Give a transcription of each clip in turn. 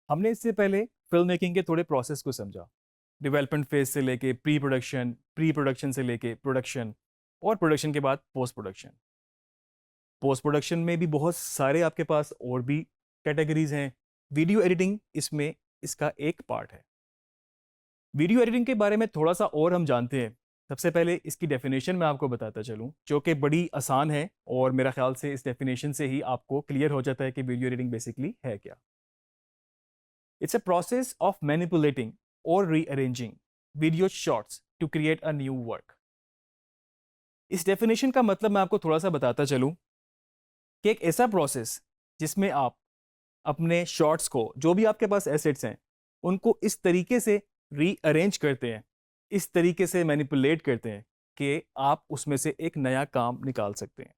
हमने इससे पहले फिल्म मेकिंग के थोड़े प्रोसेस को समझा। डेवलपमेंट फेज से लेके प्री प्रोडक्शन से लेके प्रोडक्शन, और प्रोडक्शन के बाद पोस्ट प्रोडक्शन। पोस्ट प्रोडक्शन में भी बहुत सारे आपके पास और भी कैटेगरीज हैं। वीडियो एडिटिंग इसमें इसका एक पार्ट है। वीडियो एडिटिंग के बारे में थोड़ा सा और हम जानते हैं। सबसे पहले इसकी डेफिनेशन मैं आपको बताता चलूं, जो कि बड़ी आसान है, और मेरा ख्याल से इस डेफिनेशन से ही आपको क्लियर हो जाता है कि वीडियो एडिटिंग बेसिकली है क्या। It's a process of manipulating or rearranging video shots to create a new work. इस डेफिनेशन का मतलब मैं आपको थोड़ा सा बताता चलूं कि एक ऐसा प्रोसेस जिसमें आप अपने शॉट्स को, जो भी आपके पास एसेट्स हैं, उनको इस तरीके से रीअरेंज करते हैं, इस तरीके से मैनिपुलेट करते हैं कि आप उसमें से एक नया काम निकाल सकते हैं।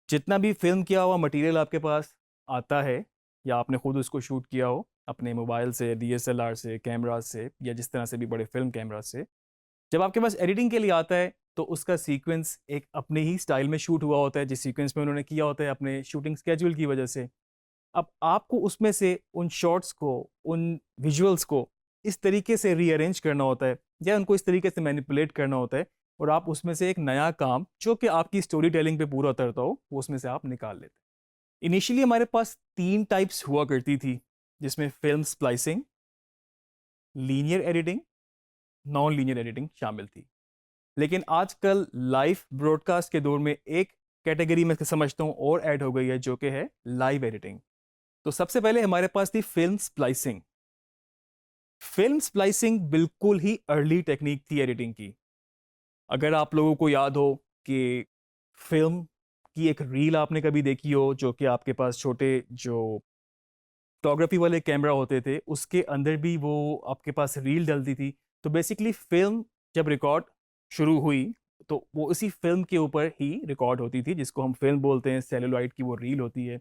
जितना भी फिल्म किया हुआ मटेरियल आपके पास आता है, या आपने खुद उसको शूट किया हो अपने मोबाइल से, डीएसएलआर से, कैमरा से, या जिस तरह से भी बड़े फिल्म कैमरा से, जब आपके पास एडिटिंग के लिए आता है तो उसका सीक्वेंस एक अपने ही स्टाइल में शूट हुआ होता है, जिस सीक्वेंस में उन्होंने किया होता है अपने शूटिंग स्केड्यूल की वजह से। अब आपको उसमें से उन शॉट्स को, उन विजुअल्स को इस तरीके से रीअरेंज करना होता है, या उनको इस तरीके से मैनिपुलेट करना होता है, और आप उसमें से एक नया काम जो कि आपकी स्टोरी टेलिंग पे पूरा उतरता हो, वो उसमें से आप निकाल लेते हैं। इनिशियली हमारे पास 3 टाइप्स हुआ करती थी, जिसमें film splicing, linear editing, non linear editing शामिल थी। लेकिन आजकल लाइव ब्रॉडकास्ट के दौर में एक कैटेगरी में समझता हूँ और ऐड हो गई है, जो कि है लाइव एडिटिंग। तो सबसे पहले हमारे पास थी फिल्म स्प्लाइसिंग। फिल्म स्प्लाइसिंग बिल्कुल ही अर्ली टेक्निक थी एडिटिंग की। अगर आप लोगों को याद हो कि फिल्म की एक रील आपने कभी देखी हो, जो कि आपके पास छोटे जो फोटोग्राफी वाले कैमरा होते थे, उसके अंदर भी वो आपके पास रील डलती थी। तो बेसिकली फिल्म जब रिकॉर्ड शुरू हुई तो वो उसी फिल्म के ऊपर ही रिकॉर्ड होती थी, जिसको हम फिल्म बोलते हैं। सेलुलॉइड की वो रील होती है।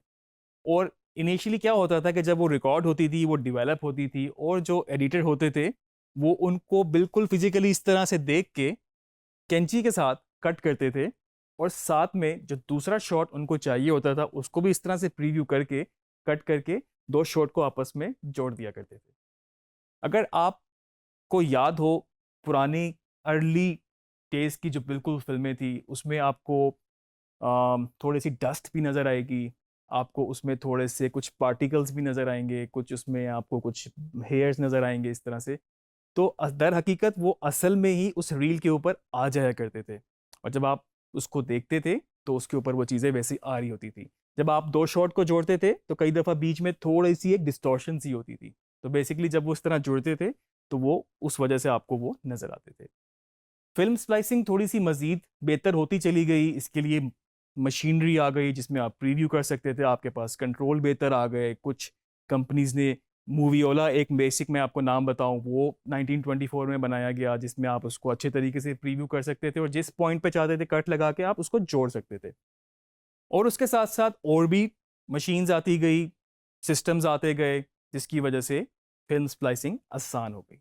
और इनिशियली क्या होता था कि जब वो रिकॉर्ड होती थी, वो डेवलप होती थी, और जो एडिटर होते थे वो उनको बिल्कुल फिजिकली इस तरह से देख के कैंची के साथ कट करते थे, और साथ में जो दूसरा शॉट उनको चाहिए होता था उसको भी इस तरह से प्रीव्यू करके, कट करके, 2 शॉट को आपस में जोड़ दिया करते थे। अगर आपको याद हो पुरानी अर्ली डेज की जो बिल्कुल फिल्में थी, उसमें आपको थोड़ी सी डस्ट भी नज़र आएगी, आपको उसमें थोड़े से कुछ पार्टिकल्स भी नज़र आएंगे, कुछ उसमें आपको कुछ हेयर्स नज़र आएंगे इस तरह से। तो दर हकीकत वो असल में ही उस रील के ऊपर आ जाया करते थे, और जब आप उसको देखते थे तो उसके ऊपर वो चीज़ें वैसी आ रही होती थी। जब आप 2 शॉट को जोड़ते थे तो कई दफ़ा बीच में थोड़ी सी एक डिस्टॉर्शन सी होती थी। तो बेसिकली जब वो उस तरह जुड़ते थे तो वो उस वजह से आपको वो नज़र आते थे। फिल्म स्प्लाइसिंग थोड़ी सी मज़ीद बेहतर होती चली गई। इसके लिए मशीनरी आ गई जिसमें आप प्रीव्यू कर सकते थे, आपके पास कंट्रोल बेहतर आ गए। कुछ कंपनीज ने, मूवीओला एक बेसिक मैं आपको नाम बताऊं, वो 1924 में बनाया गया, जिसमें आप उसको अच्छे तरीके से प्रीव्यू कर सकते थे, और जिस पॉइंट पे चाहते थे कट लगा के आप उसको जोड़ सकते थे। और उसके साथ साथ और भी मशीन्स आती गई, सिस्टम्स आते गए, जिसकी वजह से फिल्म स्प्लाइसिंग आसान हो गई।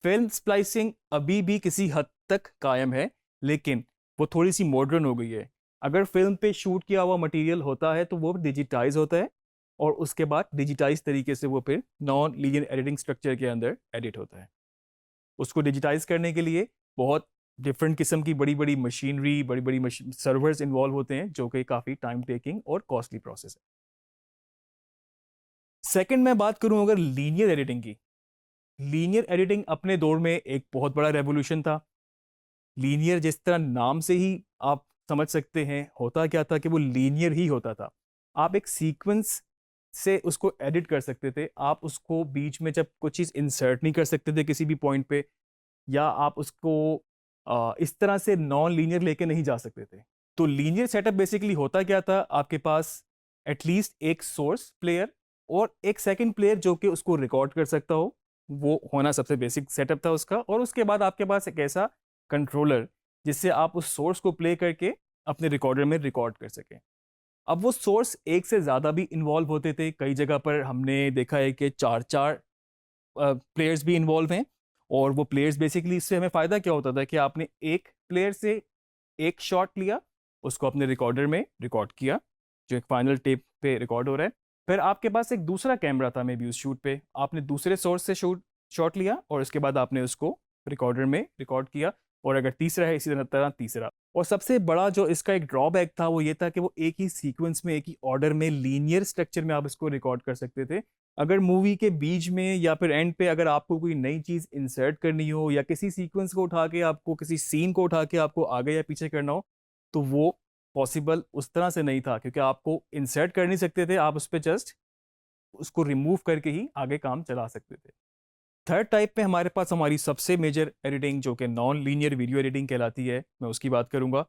फिल्म स्प्लाइसिंग अभी भी किसी हद तक कायम है, लेकिन वो थोड़ी सी मॉडर्न हो गई है। अगर फिल्म पे शूट किया हुआ मटेरियल होता है तो वो डिजिटाइज होता है, और उसके बाद डिजिटाइज तरीके से वो फिर नॉन लीनियर एडिटिंग स्ट्रक्चर के अंदर एडिट होता है। उसको डिजिटाइज करने के लिए बहुत डिफरेंट किस्म की बड़ी बड़ी मशीनरी, बड़ी बड़ी सर्वर्स इन्वॉल्व होते हैं, जो कि काफ़ी टाइम टेकिंग और कॉस्टली प्रोसेस है। सेकंड मैं बात करूं अगर लीनियर एडिटिंग की। लीनियर एडिटिंग अपने दौर में एक बहुत बड़ा रेवोल्यूशन था। लीनियर जिस तरह नाम से ही आप समझ सकते हैं, होता क्या था कि वो लीनियर ही होता था। आप एक सीक्वेंस से उसको एडिट कर सकते थे। आप उसको बीच में जब कुछ चीज़ इंसर्ट नहीं कर सकते थे किसी भी पॉइंट पे, या आप उसको इस तरह से नॉन लीनियर लेके नहीं जा सकते थे। तो लीनियर सेटअप बेसिकली होता क्या था, आपके पास एटलीस्ट एक सोर्स प्लेयर और एक सेकंड प्लेयर जो कि उसको रिकॉर्ड कर सकता हो, वो होना सबसे बेसिक सेटअप था उसका। और उसके बाद आपके पास एक ऐसा कंट्रोलर जिससे आप उस सोर्स को प्ले करके अपने रिकॉर्डर में रिकॉर्ड कर सकें। अब वो सोर्स एक से ज़्यादा भी इन्वॉल्व होते थे। कई जगह पर हमने देखा है कि 4-4 प्लेयर्स भी इन्वॉल्व हैं। और वो प्लेयर्स बेसिकली, इससे हमें फ़ायदा क्या होता था कि आपने एक प्लेयर से एक शॉट लिया, उसको अपने रिकॉर्डर में रिकॉर्ड किया, जो एक फाइनल टेप पे रिकॉर्ड हो रहा है। फिर आपके पास एक दूसरा कैमरा था मे बी उस शूट पे, आपने दूसरे सोर्स से शॉट लिया और उसके बाद आपने उसको रिकॉर्डर में रिकॉर्ड किया, और अगर तीसरा है इसी तरह तीसरा। और सबसे बड़ा जो इसका एक ड्रॉबैक था वो ये था कि वो एक ही सीक्वेंस में, एक ही ऑर्डर में, लीनियर स्ट्रक्चर में आप इसको रिकॉर्ड कर सकते थे। अगर मूवी के बीच में या फिर एंड पे अगर आपको कोई नई चीज इंसर्ट करनी हो, या किसी सीक्वेंस को उठा के आपको, किसी सीन को उठा के आपको आगे या पीछे करना हो, तो वो पॉसिबल उस तरह से नहीं था, क्योंकि आपको इंसर्ट कर नहीं सकते थे, आप उस पर जस्ट उसको रिमूव करके ही आगे काम चला सकते थे। थर्ड टाइप पे हमारे पास हमारी सबसे मेजर एडिटिंग जो कि नॉन लीनियर वीडियो एडिटिंग कहलाती है, मैं उसकी बात करूंगा।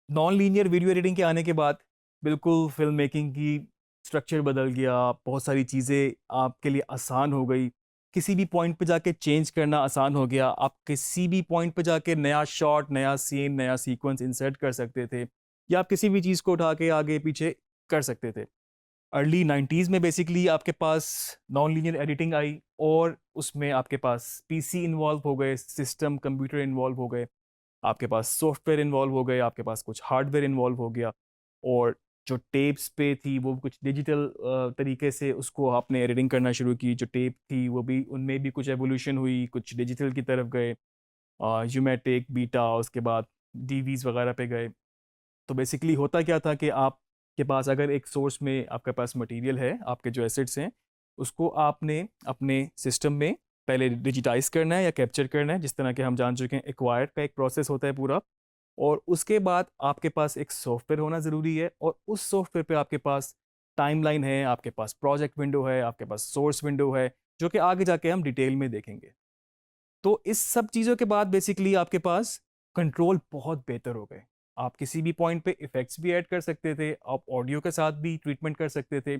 नॉन लीनियर वीडियो एडिटिंग के आने के बाद बिल्कुल फिल्म मेकिंग की स्ट्रक्चर बदल गया, बहुत सारी चीज़ें आपके लिए आसान हो गई, किसी भी पॉइंट पे जाके चेंज करना आसान हो गया, आप किसी भी पॉइंट पे जाके नया शॉट, नया सीन, नया सीक्वेंस इंसर्ट कर सकते थे, या आप किसी भी चीज़ को उठा के आगे पीछे कर सकते थे। अर्ली 90s में बेसिकली आपके पास नॉन लीनियर एडिटिंग आई, और उसमें आपके पास पीसी इन्वॉल्व हो गए, सिस्टम कंप्यूटर इन्वॉल्व हो गए, आपके पास सॉफ्टवेयर इन्वॉल्व हो गए, आपके पास कुछ हार्डवेयर इन्वॉल्व हो गया, और जो टेप्स पे थी वो कुछ डिजिटल तरीके से उसको आपने एडिटिंग करना शुरू की। जो टेप थी वो भी, उनमें भी कुछ एवोल्यूशन हुई, कुछ डिजिटल की तरफ गए, यूमेटिक, बीटा, उसके बाद डीवीज वगैरह पे गए। तो बेसिकली होता क्या था कि आपके पास अगर एक सोर्स में आपके पास मटेरियल है, आपके जो एसेट्स हैं, उसको आपने अपने सिस्टम में पहले डिजिटाइज करना है या कैप्चर करना है, जिस तरह के हम जान चुके हैं एक्वायर का एक प्रोसेस होता है पूरा। और उसके बाद आपके पास एक सॉफ्टवेयर होना ज़रूरी है, और उस सॉफ्टवेयर पे आपके पास टाइमलाइन है, आपके पास प्रोजेक्ट विंडो है, आपके पास सोर्स विंडो है, जो कि आगे जाके हम डिटेल में देखेंगे। तो इस सब चीज़ों के बाद बेसिकली आपके पास कंट्रोल बहुत बेहतर हो गए। आप किसी भी पॉइंट पे इफेक्ट्स भी ऐड कर सकते थे, आप ऑडियो के साथ भी ट्रीटमेंट कर सकते थे,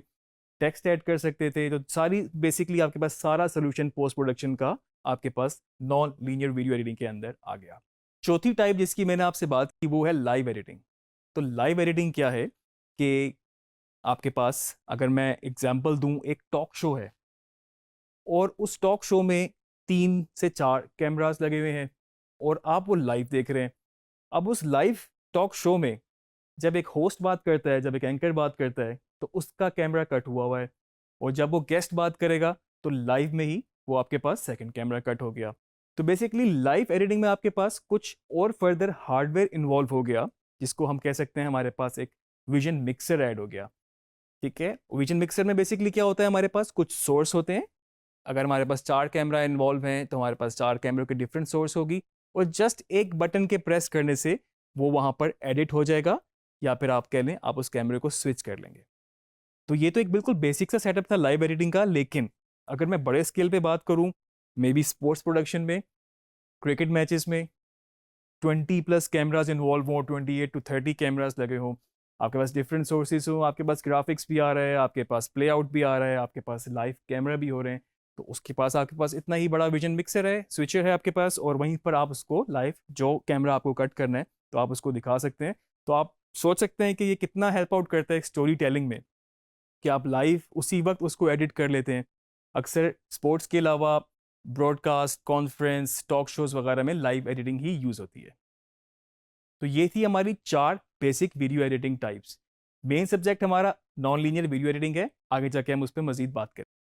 टेक्स्ट ऐड कर सकते थे, तो सारी बेसिकली आपके पास सारा सोल्यूशन पोस्ट प्रोडक्शन का आपके पास नॉन लीनियर वीडियो एडिटिंग के अंदर आ गया। चौथी टाइप जिसकी मैंने आपसे बात की वो है लाइव एडिटिंग। तो लाइव एडिटिंग क्या है कि आपके पास, अगर मैं एग्जांपल दूं, एक टॉक शो है और उस टॉक शो में 3 से 4 कैमरास लगे हुए हैं और आप वो लाइव देख रहे हैं। अब उस लाइव टॉक शो में जब एक होस्ट बात करता है, जब एक एंकर बात करता है, तो उसका कैमरा कट हुआ हुआ है, और जब वो गेस्ट बात करेगा तो लाइव में ही वो आपके पास सेकंड कैमरा कट हो गया। तो बेसिकली लाइव एडिटिंग में आपके पास कुछ और फर्दर हार्डवेयर इन्वॉल्व हो गया, जिसको हम कह सकते हैं हमारे पास एक विजन मिक्सर ऐड हो गया। ठीक है, विजन मिक्सर में बेसिकली क्या होता है, हमारे पास कुछ सोर्स होते हैं। अगर हमारे पास 4 कैमरा इन्वॉल्व हैं तो हमारे पास 4 कैमरों की डिफरेंट सोर्स होगी, और जस्ट एक बटन के प्रेस करने से वो वहां पर एडिट हो जाएगा, या फिर आप कह लें आप उस कैमरे को स्विच कर लेंगे। तो ये तो एक बिल्कुल बेसिक सा सेटअप था लाइव एडिटिंग का। लेकिन अगर मैं बड़े स्केल पे बात करूं, मे बी स्पोर्ट्स प्रोडक्शन में, क्रिकेट मैचेस में 20+ कैमराज इन्वॉल्व हों, 28 to 30 कैमराज लगे हों, आपके पास डिफरेंट सोर्सेज हो, आपके पास ग्राफिक्स भी आ रहा है, आपके पास प्ले आउट भी आ रहा है, आपके पास लाइव कैमरा भी हो रहे हैं, तो उसके पास आपके पास इतना ही बड़ा विजन मिक्सर है, स्विचर है आपके पास, और वहीं पर आप उसको लाइव जो कैमरा आपको कट करना है तो आप उसको दिखा सकते हैं। तो आप सोच सकते हैं कि ये कितना हेल्प आउट करता है स्टोरी टेलिंग में, कि आप लाइव उसी वक्त उसको एडिट कर लेते हैं। अक्सर स्पोर्ट्स के अलावा ब्रॉडकास्ट, कॉन्फ्रेंस, टॉक शोज वगैरह में लाइव एडिटिंग ही यूज़ होती है। तो ये थी हमारी 4 basic video editing types. Main subject हमारा नॉन लीनियर वीडियो एडिटिंग है, आगे जाके हम उस पर मजीद बात करें।